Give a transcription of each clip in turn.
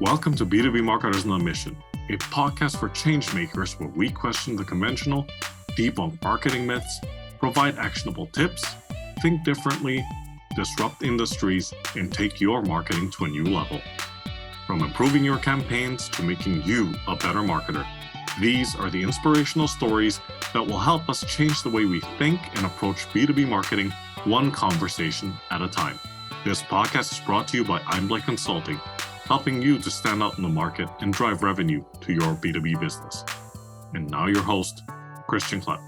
Welcome to B2B Marketers on a Mission, a podcast for change makers where we question the conventional, debunk marketing myths, provide actionable tips, think differently, disrupt industries, and take your marketing to a new level. From improving your campaigns to making you a better marketer, these are the inspirational stories that will help us change the way we think and approach B2B marketing one conversation at a time. This podcast is brought to you by Untitled Consulting, helping you to stand out in the market and drive revenue to your B2B business. And now your host, Christian Klepp.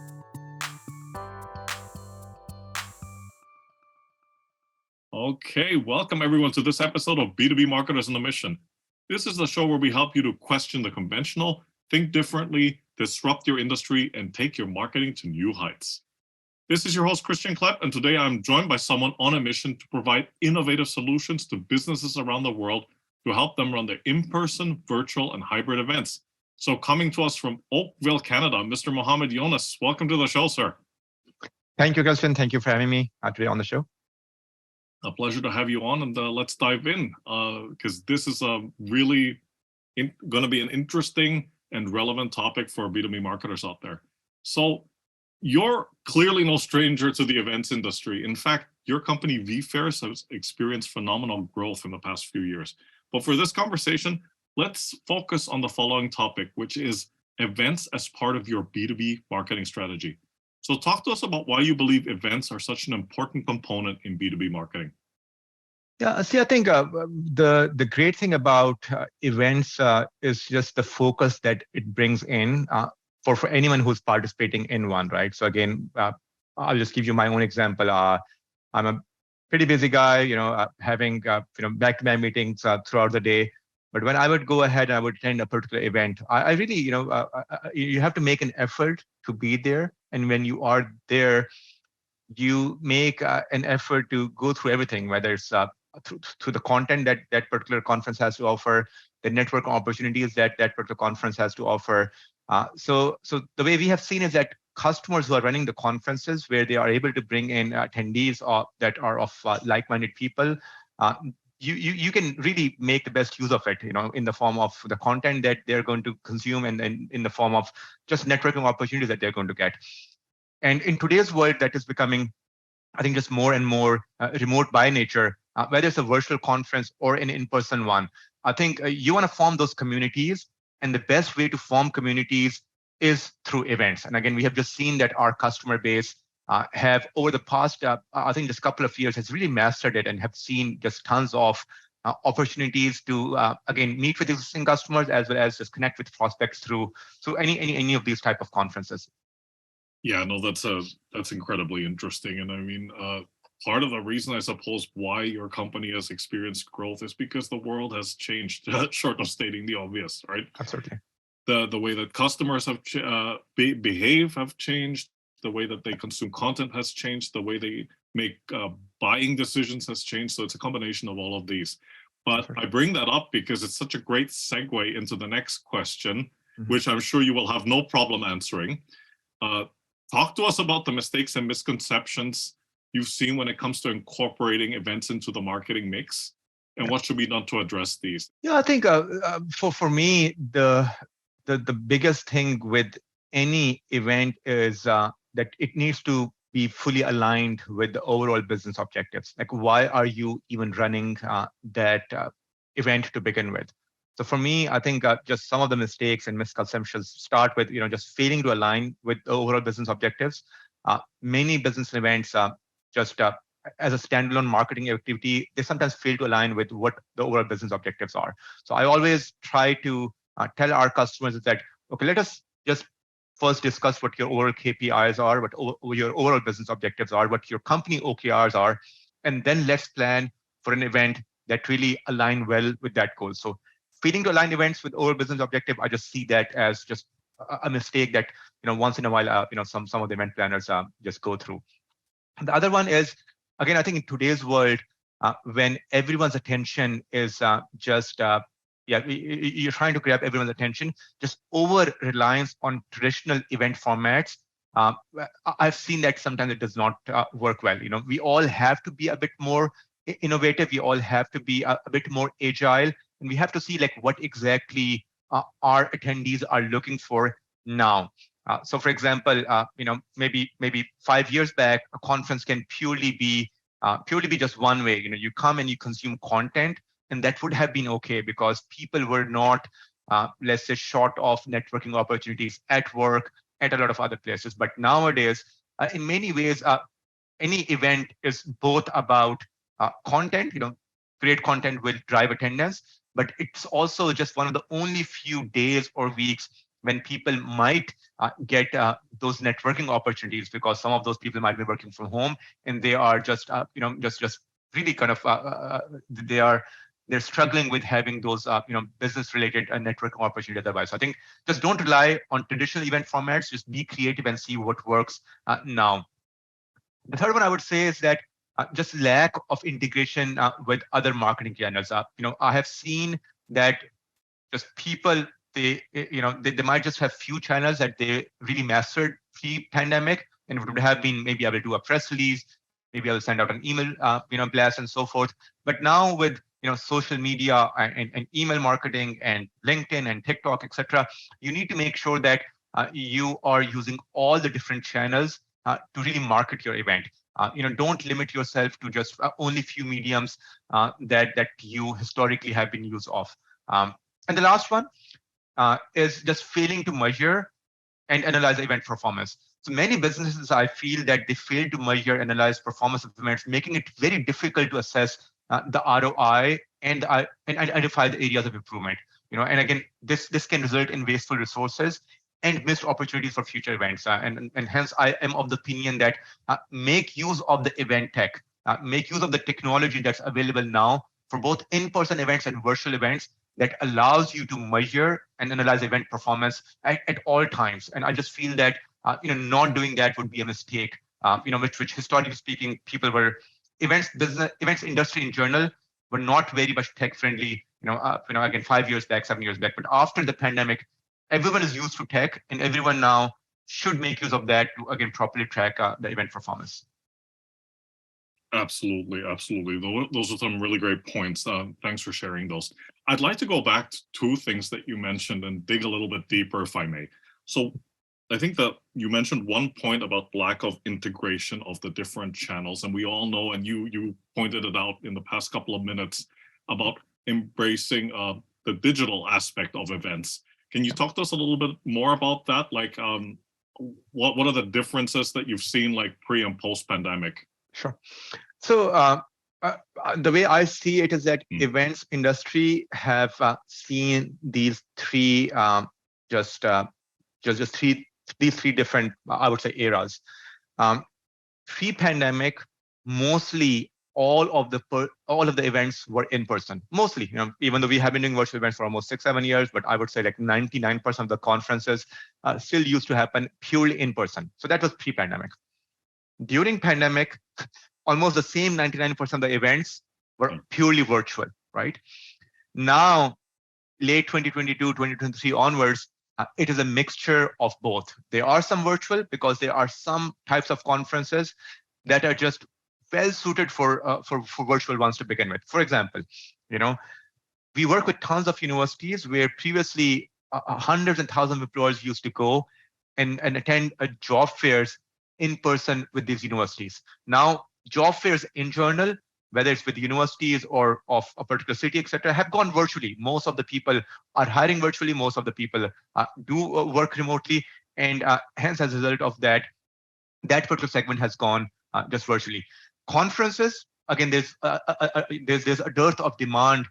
Okay, welcome everyone to this episode of B2B Marketers on a Mission. This is the show where we help you to question the conventional, think differently, disrupt your industry, and take your marketing to new heights. This is your host, Christian Klepp, and today I'm joined by someone on a mission to provide innovative solutions to businesses around the world to help them run their in-person, virtual, and hybrid events. So coming to us from Oakville, Canada, Mr. Muhammad Younas. Welcome to the show, sir. Thank you, Christian. Thank you for having me today on the show. A pleasure to have you on, and let's dive in, because this is really going to be an interesting and relevant topic for B2B marketers out there. So you're clearly no stranger to the events industry. In fact, your company, vFairs, has experienced phenomenal growth in the past few years. But for this conversation, let's focus on the following topic, which is events as part of your B2B marketing strategy. So talk to us about why you believe events are such an important component in B2B marketing. Yeah, see, I think the great thing about events is just the focus that it brings in for anyone who's participating in one, right? So again, I'll just give you my own example. I'm a pretty busy guy, having back-to-back meetings throughout the day. But when I would go ahead and I would attend a particular event, I really, you have to make an effort to be there. And when you are there, you make an effort to go through everything, whether it's through the content that that particular conference has to offer, the network opportunities that that particular conference has to offer. So the way we have seen is that customers who are running the conferences where they are able to bring in attendees that are of like-minded people, you can really make the best use of it, in the form of the content that they're going to consume and in the form of just networking opportunities that they're going to get. And in today's world, that is becoming, I think, just more and more remote by nature, whether it's a virtual conference or an in-person one. I think you want to form those communities, and the best way to form communities is through events. And again, we have just seen that our customer base have over the past, I think, just a couple of years has really mastered it and have seen just tons of opportunities to, again, meet with existing customers as well as just connect with prospects through any of these type of conferences. Yeah, no, that's incredibly interesting. And I mean, part of the reason, I suppose, why your company has experienced growth is because the world has changed, short of stating the obvious, right? Absolutely. The way that customers have behave have changed, the way that they consume content has changed, the way they make buying decisions has changed. So it's a combination of all of these. But I bring that up because it's such a great segue into the next question, which I'm sure you will have no problem answering. Talk to us about the mistakes and misconceptions you've seen when it comes to incorporating events into the marketing mix, and what should be done to address these? Yeah, I think for me, the biggest thing with any event is that it needs to be fully aligned with the overall business objectives. Like, why are you even running that event to begin with? So for me, I think just some of the mistakes and misconceptions start with just failing to align with the overall business objectives. Many business events just as a standalone marketing activity, they sometimes fail to align with what the overall business objectives are. So I always try to tell our customers that, okay, let us just first discuss what your overall KPIs are, what your overall business objectives are, what your company OKRs are, and then let's plan for an event that really align well with that goal. So failing to align events with overall business objective, I just see that as just a mistake that once in a while some of the event planners just go through. And the other one is, again, I think in today's world, when everyone's attention is you're trying to grab everyone's attention, just over reliance on traditional event formats. I've seen that sometimes it does not work well. We all have to be a bit more innovative. We all have to be a bit more agile and we have to see like what exactly our attendees are looking for now. So for example, maybe 5 years back, a conference can purely be just one way. You come and you consume content, and that would have been okay because people were not, let's say, short of networking opportunities at work, at a lot of other places. But nowadays, in many ways, any event is both about content. Great content will drive attendance, but it's also just one of the only few days or weeks when people might get those networking opportunities, because some of those people might be working from home and they are just just really kind of they're struggling with having those business related networking opportunities otherwise. So I think just don't rely on traditional event formats, just be creative and see what works now. The third one I would say is that just lack of integration with other marketing channels. I have seen that just people, they might just have few channels that they really mastered pre-pandemic, and would have been maybe able to do a press release, maybe I'll send out an email blast and so forth. But now with social media and email marketing and LinkedIn and TikTok, etc., you need to make sure that you are using all the different channels to really market your event. Don't limit yourself to just only few mediums that you historically have been used of. And the last one is just failing to measure and analyze event performance. So many businesses, I feel that they fail to measure, analyze performance of events, making it very difficult to assess the ROI and identify the areas of improvement. And again, this can result in wasteful resources and missed opportunities for future events. And hence, I am of the opinion that make use of the event tech, make use of the technology that's available now for both in-person events and virtual events, that allows you to measure and analyze event performance at all times. And I just feel that not doing that would be a mistake. Which historically speaking, people were events industry in general were not very much tech friendly. Again, 5 years back, 7 years back. But after the pandemic, everyone is used to tech, and everyone now should make use of that to again properly track the event performance. Absolutely. Those are some really great points. Thanks for sharing those. I'd like to go back to two things that you mentioned and dig a little bit deeper, if I may. So I think that you mentioned one point about lack of integration of the different channels, and we all know, and you pointed it out in the past couple of minutes, about embracing the digital aspect of events. Can you talk to us a little bit more about that? Like, what are the differences that you've seen, like pre and post pandemic? Sure. So the way I see it is that events industry have seen these three these three different, I would say, eras. Pre-pandemic, mostly all of the events were in person. Mostly, even though we have been doing virtual events for almost 6-7 years, but I would say like 99% of the conferences still used to happen purely in person. So that was pre-pandemic. During pandemic, almost the same 99% of the events were purely virtual, right? Now, late 2022, 2023 onwards, it is a mixture of both. There are some virtual because there are some types of conferences that are just well suited for virtual ones to begin with. For example, we work with tons of universities where previously hundreds and thousands of employees used to go and attend job fairs in person with these universities. Now, job fairs in general, whether it's with universities or of a particular city, etc., have gone virtually. Most of the people are hiring virtually. Most of the people do work remotely. And hence, as a result of that, that particular segment has gone just virtually. Conferences, again, there's a dearth of demand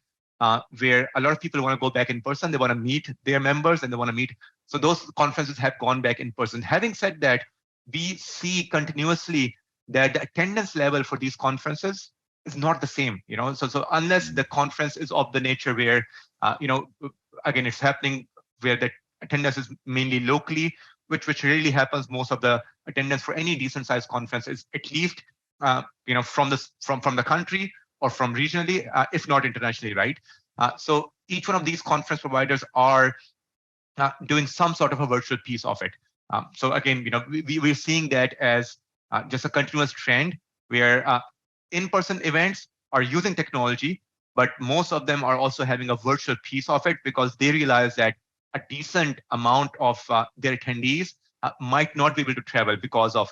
where a lot of people want to go back in person. They want to meet their members and they want to meet. So those conferences have gone back in person. Having said that, we see continuously that the attendance level for these conferences is not the same. So unless the conference is of the nature where, again, it's happening where the attendance is mainly locally, which really happens. Most of the attendance for any decent sized conference is at least, from the country or from regionally, if not internationally, right? So each one of these conference providers are doing some sort of a virtual piece of it. So again, we're seeing that as just a continuous trend where in-person events are using technology, but most of them are also having a virtual piece of it because they realize that a decent amount of their attendees might not be able to travel because of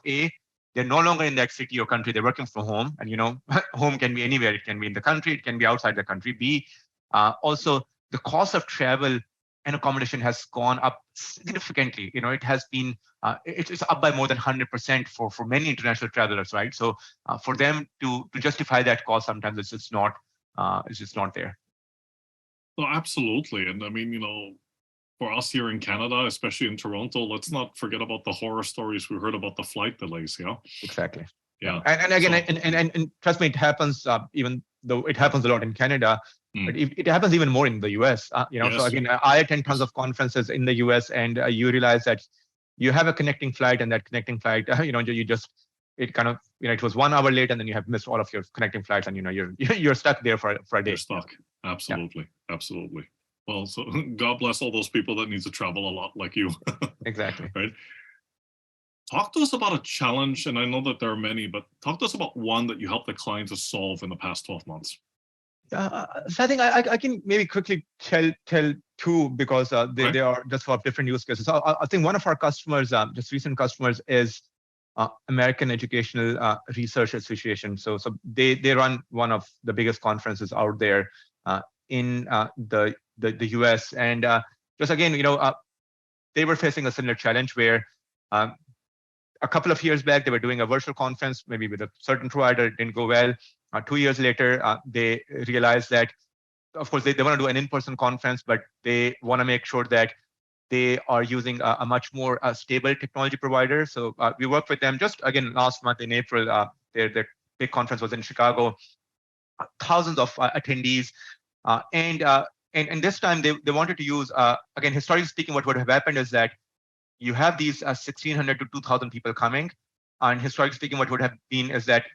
they're no longer in that city or country. They're working from home, and home can be anywhere. It can be in the country. It can be outside the country. Also the cost of travel and accommodation has gone up significantly. It has been it's up by more than 100% for many international travelers, right? So for them to justify that cost, sometimes it's just not there. No, absolutely. And I mean, for us here in Canada, especially in Toronto, let's not forget about the horror stories we heard about the flight delays. Yeah. Exactly. Yeah. And again, and trust me, it happens. Even though it happens a lot in Canada, but it happens even more in the US. Yes. So again, I attend tons of conferences in the US, and you realize that you have a connecting flight, and that connecting flight, you just it kind of it was 1 hour late, and then you have missed all of your connecting flights, and you're stuck there for a day. You're stuck. Absolutely. Yeah. Absolutely. Well, so God bless all those people that need to travel a lot like you. Exactly. Right. Talk to us about a challenge, and I know that there are many, but talk to us about one that you helped the client to solve in the past 12 months. So I think I can maybe quickly tell two because they are just for different use cases. So I think one of our customers, just recent customers, is American Educational Research Association. So they run one of the biggest conferences out there in the US, and just again, they were facing a similar challenge where a couple of years back they were doing a virtual conference, maybe with a certain provider. It didn't go well. 2 years later, they realized that, of course, they want to do an in-person conference, but they want to make sure that they are using a much more stable technology provider. So we worked with them just again last month in April. Their big conference was in Chicago, thousands of attendees, and this time they wanted to use again, historically speaking, what would have happened is that you have these 1,600 to 2,000 people coming, and historically speaking, what would have been is that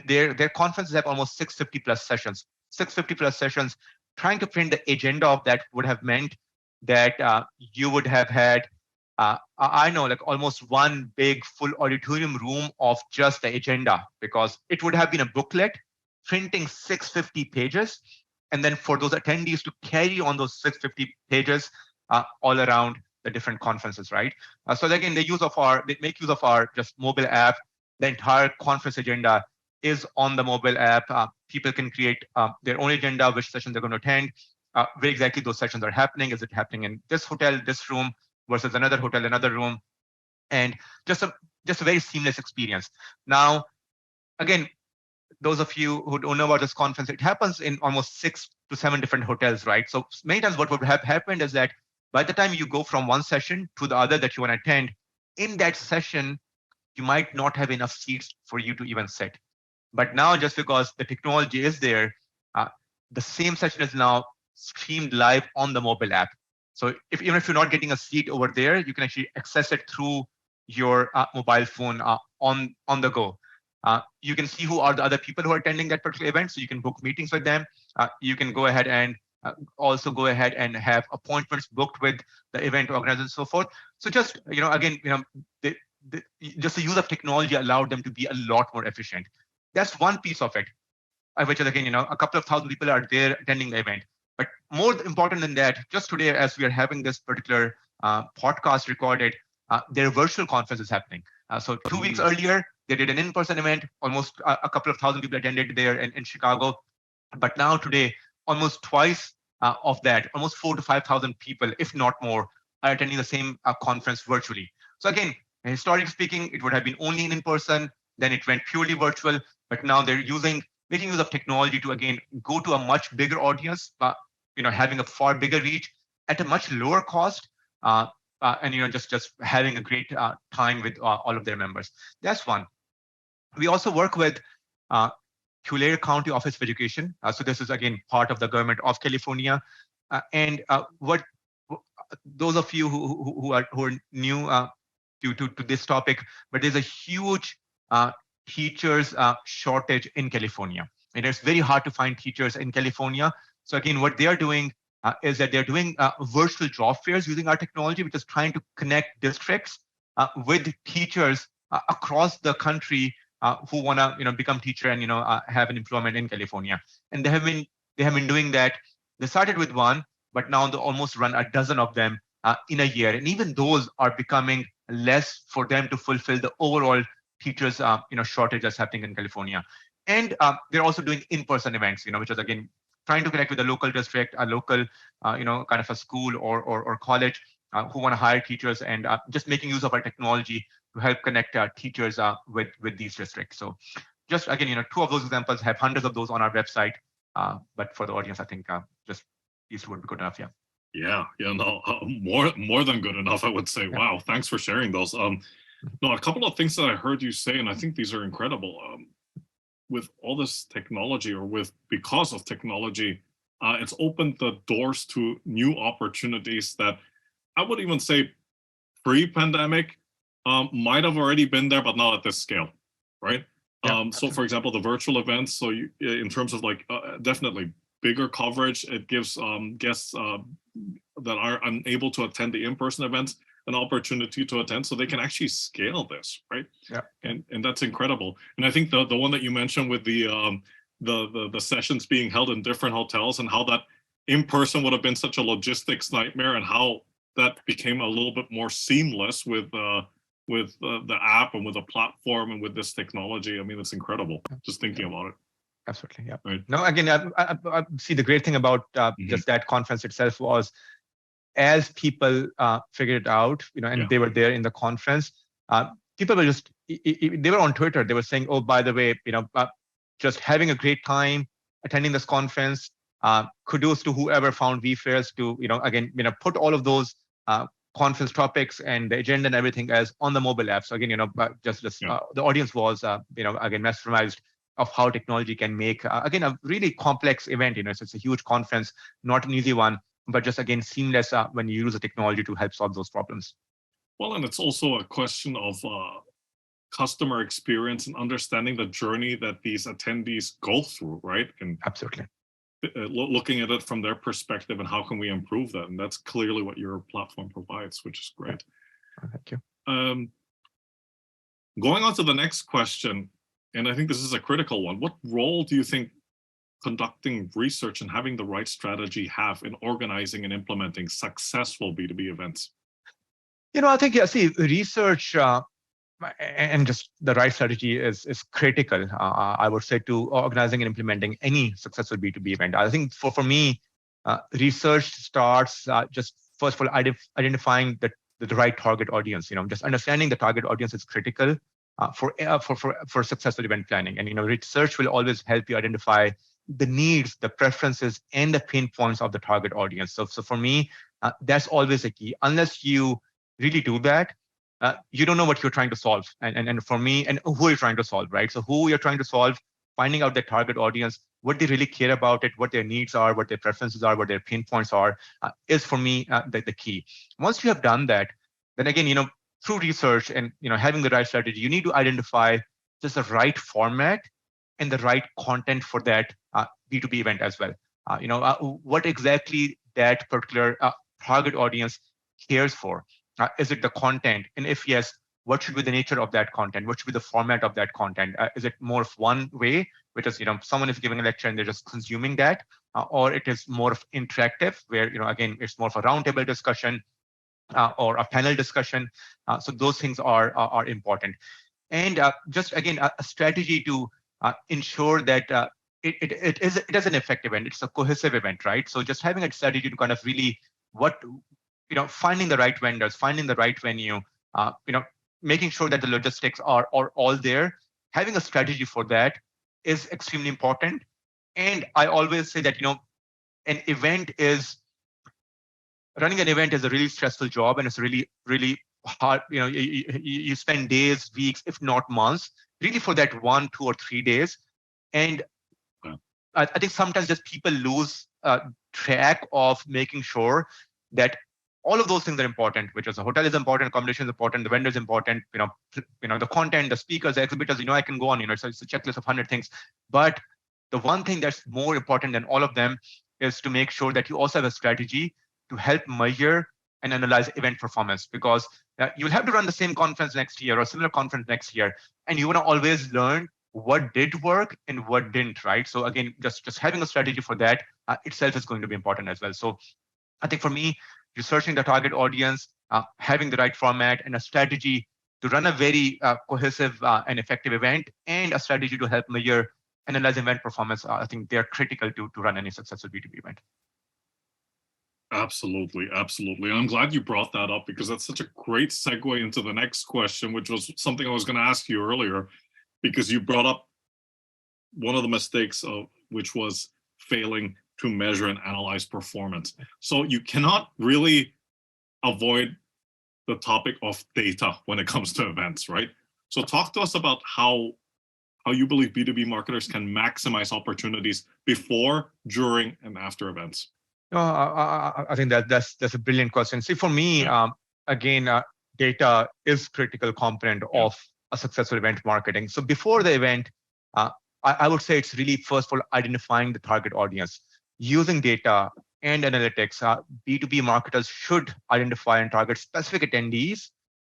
their conferences have almost 650 plus sessions. 650 plus sessions. Trying to print the agenda of that would have meant that you would have had, I know, like almost one big full auditorium room of just the agenda, because it would have been a booklet printing 650 pages, and then for those attendees to carry on those 650 pages all around the different conferences, right? So again, they make use of our just mobile app. The entire conference agenda is on the mobile app. People can create their own agenda, which sessions they're going to attend, where exactly those sessions are happening. Is it happening in this hotel, this room, versus another hotel, another room? And just a very seamless experience. Now, again, those of you who don't know about this conference, it happens in almost 6 to 7 different hotels, right? So many times what would have happened is that by the time you go from one session to the other that you want to attend, in that session, you might not have enough seats for you to even sit. But now, just because the technology is there, the same session is now streamed live on the mobile app. So even if you're not getting a seat over there, you can actually access it through your mobile phone on the go. You can see who are the other people who are attending that particular event, so you can book meetings with them. You can go ahead and also go ahead and have appointments booked with the event organizers and so forth. So just again, just the use of technology allowed them to be a lot more efficient. That's one piece of it, which is again, a couple of thousand people are there attending the event. But more important than that, just today, as we are having this particular podcast recorded, their virtual conference is happening. So 2 weeks earlier, they did an in-person event. Almost a couple of thousand people attended there in Chicago. But now today, almost twice of that, almost 4,000 to 5,000 people, if not more, are attending the same conference virtually. So again, historically speaking, it would have been only in person, then it went purely virtual, but now they're making use of technology to again go to a much bigger audience, having a far bigger reach at a much lower cost, and just having a great time with all of their members. That's one. We also work with Tulare County Office of Education. So this is again part of the government of California, and what those of you who are new to this topic, but there's a huge teachers shortage in California, and it's very hard to find teachers in California. So again, what they are doing is that they're doing virtual job fairs using our technology, which is trying to connect districts with teachers across the country who want to become teacher and have an employment in California, and they have been doing that. They started with one, but now they almost run a dozen of them in a year, and even those are becoming less for them to fulfill the overall teachers shortage that's happening in California. And they're also doing in-person events, which is again trying to connect with a local district, a local kind of a school or college who want to hire teachers, and just making use of our technology to help connect teachers with these districts. So just again, two of those examples, have hundreds of those on our website. But for the audience, I think just these would be good enough. Yeah, no, more than good enough, I would say. Yeah. Wow, thanks for sharing those. No, a couple of things that I heard you say, and I think these are incredible. With all this technology, or because of technology, it's opened the doors to new opportunities that I would even say pre-pandemic might have already been there, but not at this scale, right? So for example, the virtual events, so in terms of like definitely bigger coverage, it gives guests that are unable to attend the in-person events an opportunity to attend, so they can actually scale this, right? Yeah. And that's incredible. And I think the one that you mentioned with the sessions being held in different hotels, and how that in person would have been such a logistics nightmare, and how that became a little bit more seamless with the app and with the platform and with this technology. I mean, it's incredible just thinking about it. Absolutely, yeah. Right. No, again, I see the great thing about just that conference itself was, as people figured it out, and they were there in the conference, people were just, they were on Twitter, they were saying, oh, by the way, just having a great time attending this conference. Kudos to whoever found vFairs to, again, put all of those conference topics and the agenda and everything as on the mobile app. So again, the audience was, again, mesmerized of how technology can make, again, a really complex event. So it's a huge conference, not an easy one, but just again, seamless when you use the technology to help solve those problems. Well, and it's also a question of customer experience and understanding the journey that these attendees go through, right? And absolutely looking at it from their perspective, and how can we improve that? And that's clearly what your platform provides, which is great. Yeah. Thank you. Going on to the next question, and I think this is a critical one. What role do you think conducting research and having the right strategy have in organizing and implementing successful B2B events? I think, see, research and just the right strategy is critical, I would say, to organizing and implementing any successful B2B event. I think for me, research starts just first of all identifying the right target audience. Just understanding the target audience is critical for successful event planning. And research will always help you identify the needs, the preferences, and the pain points of the target audience. So for me, that's always a key. Unless you really do that, you don't know what you're trying to solve. And for me, and who you're trying to solve, right? So who you're trying to solve, finding out their target audience, what they really care about it, what their needs are, what their preferences are, what their pain points are, is for me the key. Once you have done that, then again, through research and having the right strategy, you need to identify just the right format and the right content for that B2B event as well. What exactly that particular target audience cares for. Is it the content? And if yes, what should be the nature of that content? What should be the format of that content? Is it more of one way, which is someone is giving a lecture and they're just consuming that, or it is more of interactive, where again it's more of a roundtable discussion or a panel discussion. So those things are important. And just again a strategy to ensure that it is an effective event. It's a cohesive event, right? So just having a strategy to kind of really finding the right vendors, finding the right venue, making sure that the logistics are all there. Having a strategy for that is extremely important. And I always say that running an event is a really stressful job, and it's really, really hard. You spend days, weeks, if not months, really for that 1, 2, or 3 days. And I think sometimes just people lose track of making sure that all of those things are important, which is the hotel is important, accommodation is important, the vendor is important, the content, the speakers, the exhibitors, I can go on, so it's a checklist of 100 things. But the one thing that's more important than all of them is to make sure that you also have a strategy to help measure and analyze event performance, because you'll have to run the same conference next year or similar conference next year, and you want to always learn what did work and what didn't, right? So again, just having a strategy for that itself is going to be important as well. So I think for me, researching the target audience, having the right format and a strategy to run a very cohesive and effective event, and a strategy to help measure, analyze event performance, I think they're critical to run any successful B2B event. Absolutely, absolutely. And I'm glad you brought that up, because that's such a great segue into the next question, which was something I was going to ask you earlier, because you brought up one of the mistakes which was failing to measure and analyze performance. So you cannot really avoid the topic of data when it comes to events, right? So talk to us about how you believe B2B marketers can maximize opportunities before, during, and after events. I think that's a brilliant question. See, for me, again, data is critical component of a successful event marketing. So before the event, I would say it's really first for identifying the target audience. Using data and analytics, B2B marketers should identify and target specific attendees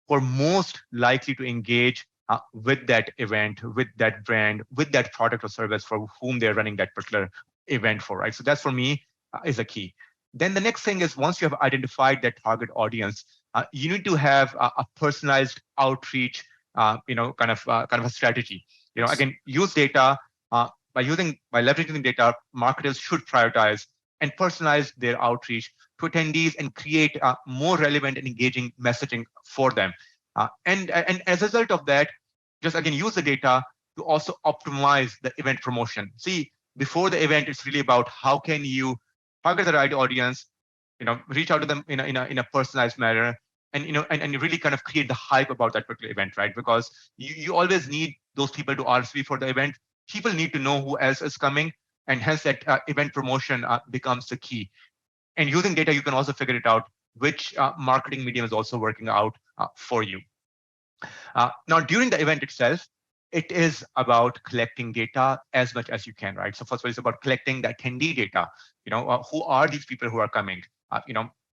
who are most likely to engage with that event, with that brand, with that product or service for whom they're running that particular event for, right? So that's for me is a key. Then the next thing is, once you have identified that target audience, you need to have a personalized outreach, kind of a strategy. Again, use data. By leveraging data, marketers should prioritize and personalize their outreach to attendees and create more relevant and engaging messaging for them. And as a result of that, just again use the data to also optimize the event promotion. See, before the event, it's really about how can you target the right audience, reach out to them in a personalized manner, and and really kind of create the hype about that particular event, right? Because you always need those people to RSVP for the event. People need to know who else is coming, and hence that event promotion becomes the key. And using data, you can also figure it out which marketing medium is also working out for you. Now, during the event itself, it is about collecting data as much as you can, right? So first of all, it's about collecting the attendee data. Who are these people who are coming?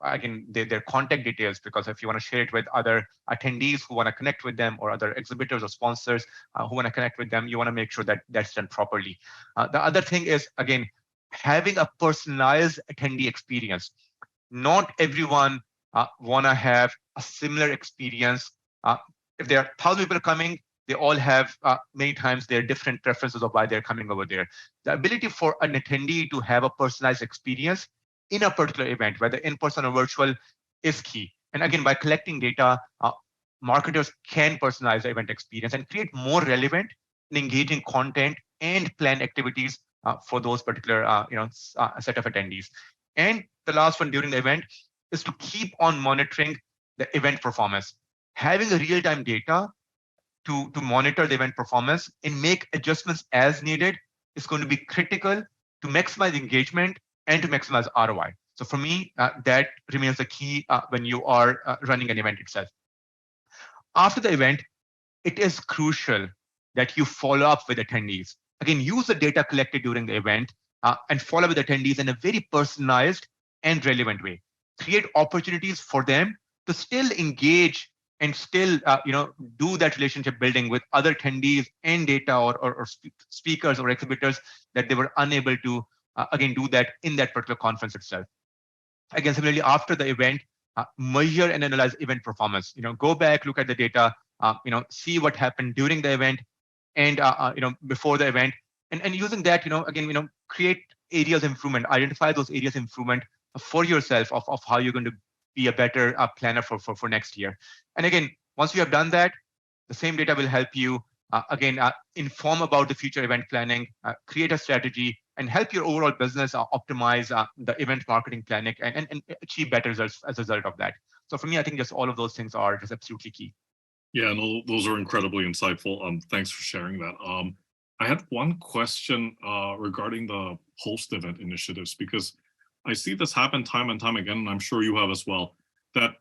Again, their contact details, because if you want to share it with other attendees who want to connect with them, or other exhibitors or sponsors who want to connect with them, you want to make sure that that's done properly. The other thing is, again, having a personalized attendee experience. Not everyone want to have a similar experience. If there are 1,000 people coming, they all have many times their different preferences of why they're coming over there. The ability for an attendee to have a personalized experience in a particular event, whether in person or virtual, is key. And again, by collecting data, marketers can personalize the event experience and create more relevant and engaging content and plan activities for those particular set of attendees. And the last one during the event is to keep on monitoring the event performance. Having a real-time data to monitor the event performance and make adjustments as needed is going to be critical to maximize engagement and to maximize ROI. So for me, that remains the key when you are running an event itself. After the event, it is crucial that you follow up with attendees. Again, use the data collected during the event and follow with attendees in a very personalized and relevant way. Create opportunities for them to still engage and still do that relationship building with other attendees and data or speakers or exhibitors that they were unable to again do that in that particular conference itself. Again, similarly, after the event, measure and analyze event performance. Go back, look at the data, see what happened during the event and before the event, and using that, again, create areas of improvement, identify those areas of improvement for yourself of how you're going to be a better planner for next year. And again, once you have done that, the same data will help you inform about the future event planning, create a strategy, and help your overall business optimize the event marketing planning and achieve better results as a result of that. So for me, I think just all of those things are just absolutely key. Yeah, no, those are incredibly insightful. Thanks for sharing that. I had one question regarding the post-event initiatives, because I see this happen time and time again, and I'm sure you have as well, that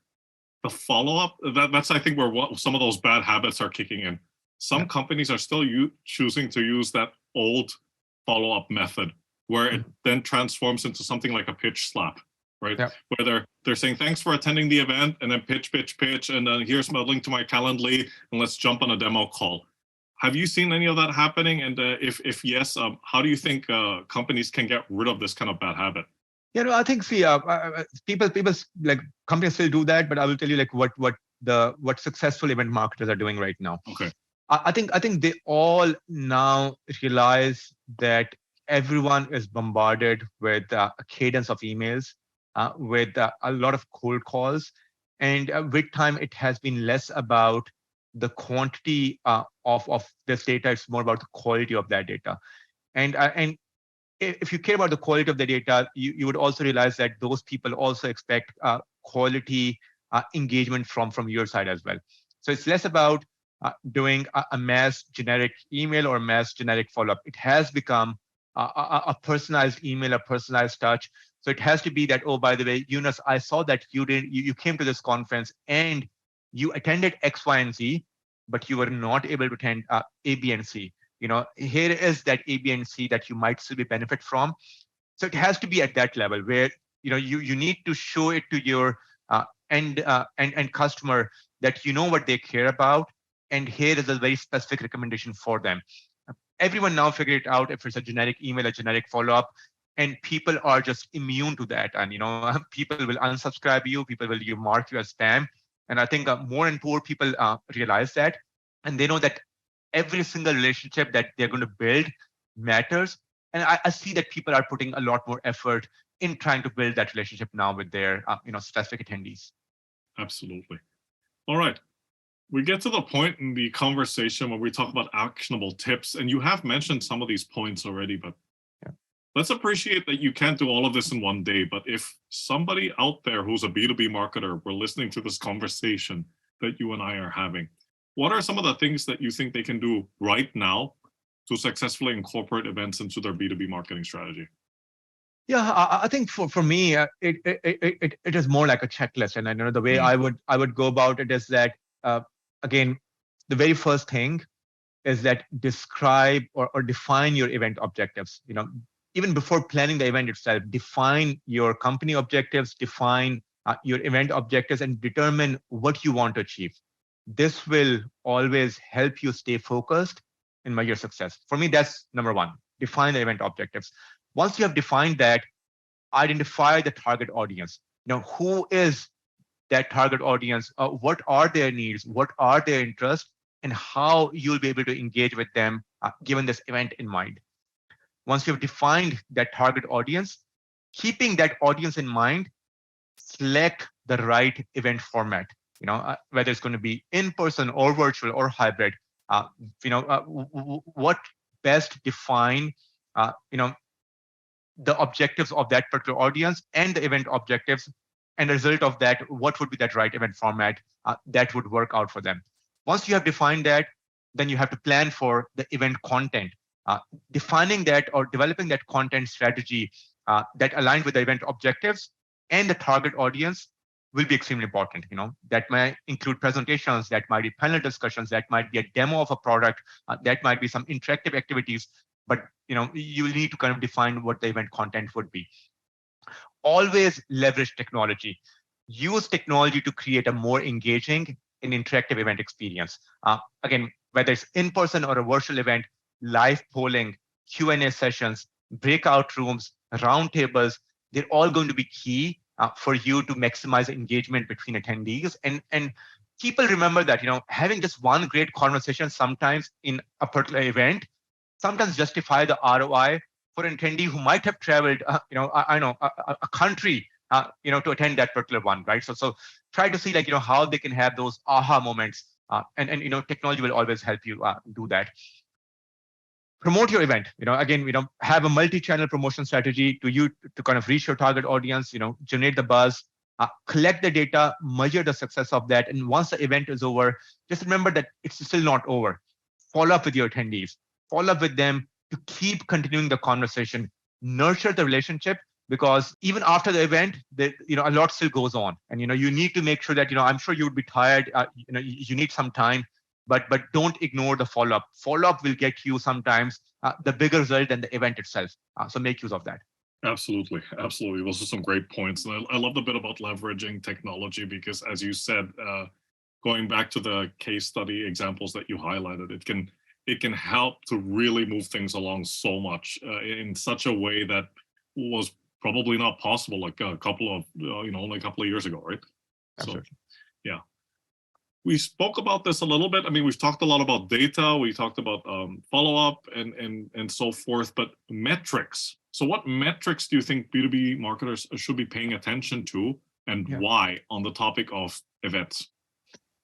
the follow-up, that's I think where some of those bad habits are kicking in. Some companies are still choosing to use that old follow-up method, where it then transforms into something like a pitch slap. right? Yeah. Where they're saying, thanks for attending the event, and then pitch, and then here's my link to my Calendly, and let's jump on a demo call. Have you seen any of that happening? And if yes, how do you think companies can get rid of this kind of bad habit? Yeah, no, I think people like companies still do that, but I will tell you like what successful event marketers are doing right now. Okay. I think they all now realize that everyone is bombarded with a cadence of emails, with a lot of cold calls, and with time it has been less about the quantity of this data. It's more about the quality of that data. And if you care about the quality of the data, you would also realize that those people also expect quality engagement from your side as well. So it's less about doing a mass generic email or mass generic follow-up. It has become a personalized email, a personalized touch. So it has to be that, oh, by the way, Younas, I saw that you came to this conference and you attended X, Y, and Z, but you were not able to attend A, B, and C. Here is that A, B, and C that you might still be benefit from. So it has to be at that level where you need to show it to your end customer that you know what they care about, and here is a very specific recommendation for them. Everyone now figure it out if it's a generic email, a generic follow-up, and people are just immune to that. And people will unsubscribe you, people will mark you as spam. And I think more and more people realize that, and they know that every single relationship that they're going to build matters. And I see that people are putting a lot more effort in trying to build that relationship now with their specific attendees. Absolutely. All right. We get to the point in the conversation where we talk about actionable tips, and you have mentioned some of these points already, but let's appreciate that you can't do all of this in one day. But if somebody out there who's a B2B marketer were listening to this conversation that you and I are having, what are some of the things that you think they can do right now to successfully incorporate events into their B2B marketing strategy? Yeah, I think for me, it is more like a checklist. And I know the way I would go about it is that, again, the very first thing is that describe or define your event objectives. Even before planning the event itself, define your company objectives, define your event objectives, and determine what you want to achieve. This will always help you stay focused and measure success. For me, that's number one. Define the event objectives. Once you have defined that, identify the target audience. Who is that target audience? What are their needs? What are their interests? And how you'll be able to engage with them given this event in mind. Once you've defined that target audience, keeping that audience in mind, select the right event format. Whether it's going to be in person or virtual or hybrid. What best define the objectives of that particular audience and the event objectives, and as a result of that, what would be that right event format that would work out for them. Once you have defined that, then you have to plan for the event content. Defining that or developing that content strategy that aligns with the event objectives and the target audience will be extremely important. That might include presentations, that might be panel discussions, that might be a demo of a product, that might be some interactive activities. But you will need to kind of define what the event content would be. Always leverage technology. Use technology to create a more engaging and interactive event experience. Again, whether it's in person or a virtual event, live polling, Q&A sessions, breakout rooms, roundtables, they're all going to be key for you to maximize engagement between attendees. And people remember that having just one great conversation sometimes in a particular event sometimes justify the ROI for an attendee who might have traveled, a country, to attend that particular one, right? So try to see how they can have those aha moments, and technology will always help you do that. Promote your event. Again, have a multi-channel promotion strategy to kind of reach your target audience. Generate the buzz, collect the data, measure the success of that, and once the event is over, just remember that it's still not over. Follow up with your attendees. Follow up with them to keep continuing the conversation, nurture the relationship, because even after the event, a lot still goes on. And, you need to make sure that, I'm sure you would be tired, you need some time, but don't ignore the follow-up. Follow-up will get you sometimes the bigger result than the event itself. So make use of that. Absolutely, absolutely. Those are some great points, and I love the bit about leveraging technology because, as you said, going back to the case study examples that you highlighted, it can help to really move things along so much in such a way that was probably not possible like a couple of only a couple of years ago, right? So Absolutely. yeah, we spoke about this a little bit. I mean, we've talked a lot about data. We talked about follow up and so forth. But metrics. So, what metrics do you think B2B marketers should be paying attention to, and Yeah. why on the topic of events?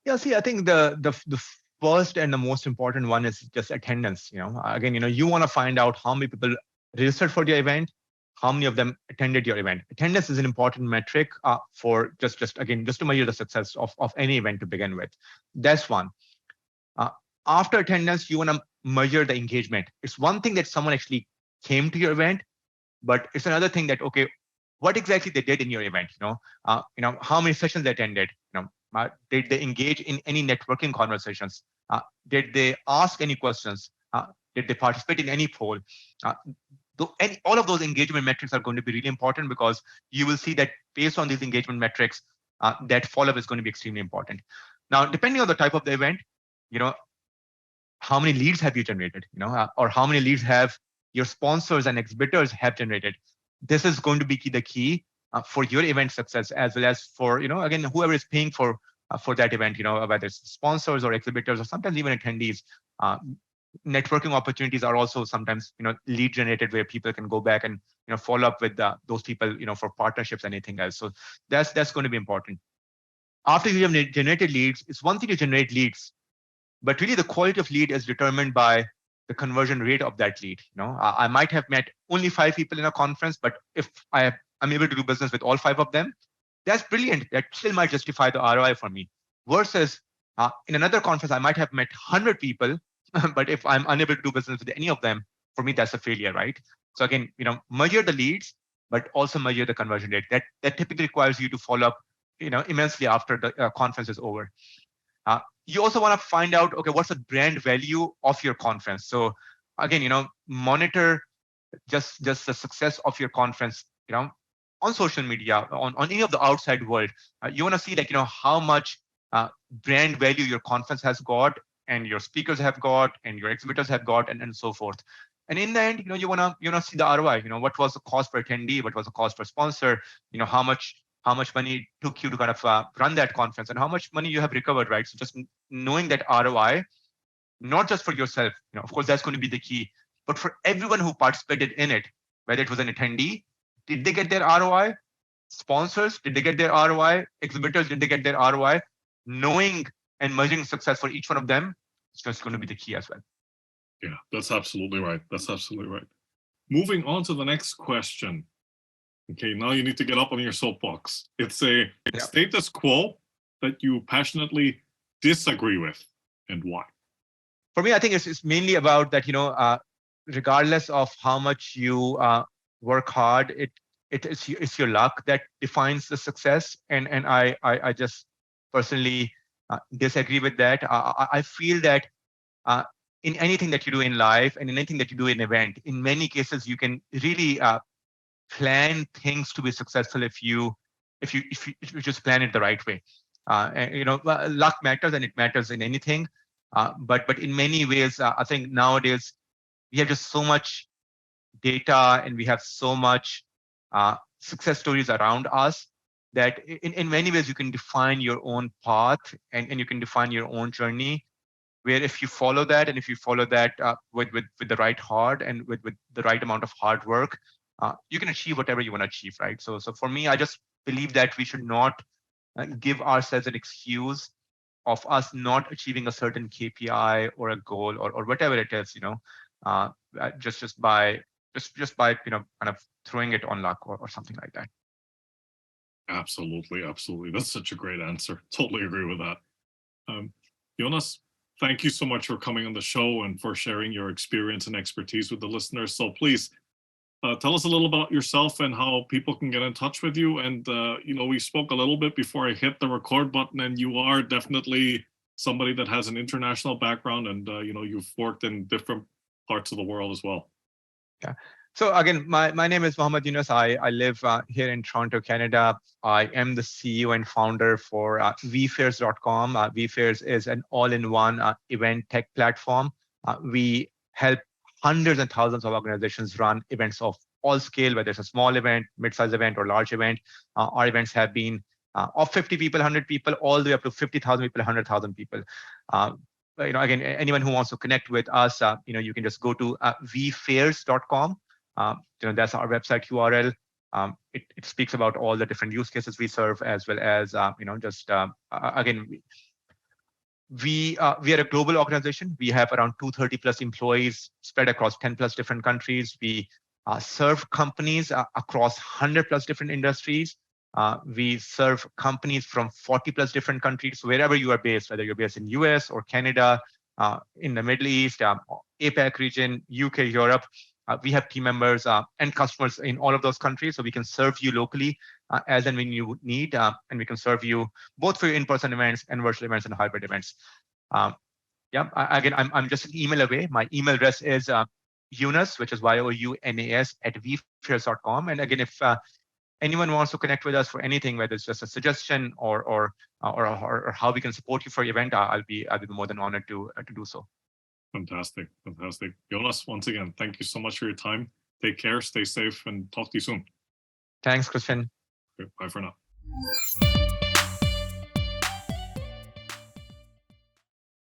Yeah. See, I think the first and the most important one is just attendance. Again, you want to find out how many people registered for the event, how many of them attended your event. Attendance is an important metric for just to measure the success of any event to begin with. That's one. Uh, After attendance, you want to measure the engagement. It's one thing that someone actually came to your event, but it's another thing that, okay, what exactly they did in your event. How many sessions they attended. Did they engage in any networking conversations? Did they ask any questions? Did they participate in any poll? uh, all of those engagement metrics are going to be really important, because you will see that based on these engagement metrics, that follow-up is going to be extremely important. Now, depending on the type of the event, you know how many leads have you generated, or how many leads have your sponsors and exhibitors have generated. This is going to be the key for your event success, as well as for, again, whoever is paying for that event, whether it's sponsors or exhibitors or sometimes even attendees. uh, Networking opportunities are also sometimes, lead generated, where people can go back and, follow up with those people, for partnerships, anything else. So that's going to be important. After you have generated leads, it's one thing to generate leads, but really the quality of lead is determined by the conversion rate of that lead. I might have met only 5 people in a conference, but if I'm able to do business with all 5 of them, that's brilliant. That still might justify the ROI for me. Versus in another conference, I might have met 100 people, but if I'm unable to do business with any of them, for me, that's a failure, right? So again, measure the leads, but also measure the conversion rate. That typically requires you to follow up, immensely after the conference is over. You also want to find out, okay, what's the brand value of your conference? So again, monitor just the success of your conference, on social media, on any of the outside world. You want to see, like, how much brand value your conference has got, and your speakers have got, and your exhibitors have got, and so forth. And in the end, you want to see the ROI. What was the cost per attendee? What was the cost per sponsor? How much money it took you to kind of run that conference, and how much money you have recovered, right? So just knowing that ROI, not just for yourself, of course, that's going to be the key, but for everyone who participated in it, whether it was an attendee, did they get their ROI? Sponsors, did they get their ROI? Exhibitors, did they get their ROI? Knowing and measuring success for each one of them is just going to be the key as well. Yeah, that's absolutely right. That's absolutely right. Moving on to the next question. Okay, now you need to get up on your soapbox. It's a Yeah. status quo that you passionately disagree with, and why? For me, I think it's mainly about that, regardless of how much you work hard, it's your luck that defines the success. And I just personally disagree with that. I feel that in anything that you do in life, and in anything that you do in event, in many cases, you can really plan things to be successful if you just plan it the right way. Luck matters, and it matters in anything. But in many ways, I think nowadays we have just so much data, and we have so much success stories around us, that in many ways you can define your own path, and you can define your own journey, where if you follow that, and if you follow that with the right heart, and with the right amount of hard work, you can achieve whatever you want to achieve, right? So for me, I just believe that we should not give ourselves an excuse of us not achieving a certain KPI or a goal, or whatever it is, uh, just by kind of throwing it on luck, or something like that. Absolutely, absolutely. That's such a great answer. Totally agree with that. Jonas, thank you so much for coming on the show and for sharing your experience and expertise with the listeners. So please tell us a little about yourself and how people can get in touch with you. And, we spoke a little bit before I hit the record button, and you are definitely somebody that has an international background, and, you've worked in different parts of the world as well. Yeah. So again, my name is Muhammad Younas. I live here in Toronto, Canada. I am the CEO and founder for vFairs.com. vFairs is an all-in-one event tech platform. We help hundreds and thousands of organizations run events of all scale, whether it's a small event, mid-sized event, or large event. Our events have been of 50 people, 100 people, all the way up to 50,000 people, 100,000 people. Again, anyone who wants to connect with us, you can just go to vfairs.com. That's our website URL. It speaks about all the different use cases we serve, as well as again, we are a global organization. We have around 230 plus employees spread across 10 plus different countries. We serve companies across 100 plus different industries. We serve companies from 40 plus different countries. So wherever you are based, whether you're based in US or Canada, in the Middle East, APAC region, UK, Europe, we have team members and customers in all of those countries, so we can serve you locally as and when you need, and we can serve you both for your in-person events and virtual events and hybrid events. Again, I'm just an email away. My email address is Younas, which is Younas at vfairs.com. And again, if anyone wants to connect with us for anything, whether it's just a suggestion or how we can support you for your event, I'll be more than honored to do so. Fantastic. Younas, once again, thank you so much for your time. Take care, stay safe, and talk to you soon. Thanks, Christian. Okay, bye for now.